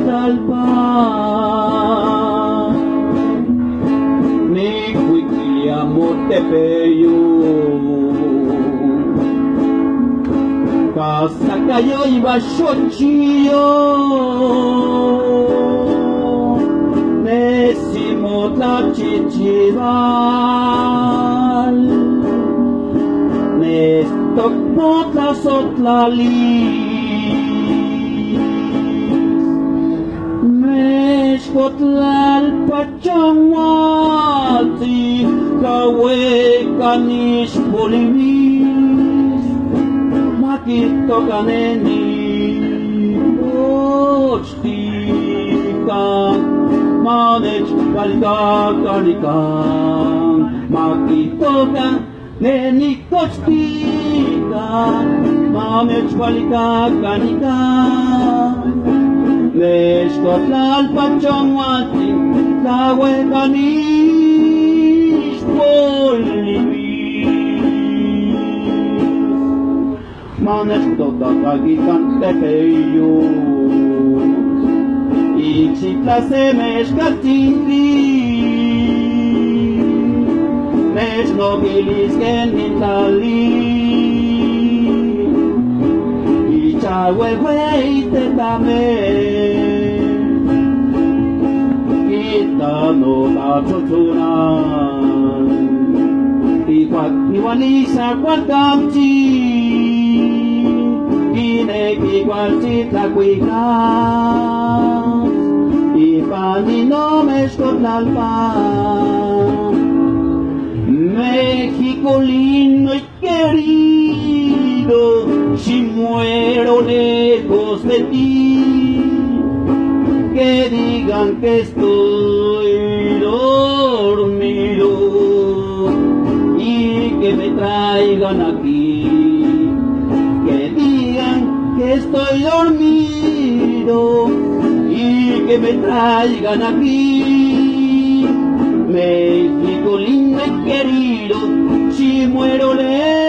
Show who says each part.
Speaker 1: Talpa ni Cuiquiamo Tepeyo Casacayo y Bachochillo Nesimo Tlachichidal Nestocmotla Sotlali Mexcotlalpachanguati Cahuecanish Bolivis Maquitocaneni Ochtica Manech Valgacanican Maquitoca Neni Cochtica Manech Valgacanican Mexcotlalpachanguati Cahuecanish Bolivis Manech Tocacaquican Tepeyo Ixitlace Mexcatintli Mexnoquilis Genitali Ichahuehueite también Quitano la chochona Iguaniza cualcamchi Guineki cualchitlacuicas Ipanino Mexcotlalpa México lindo y querido si muero lejos de ti, que digan que estoy dormido y que me traigan aquí, que digan que estoy dormido y que me traigan aquí. México lindo y querido, si muero lejos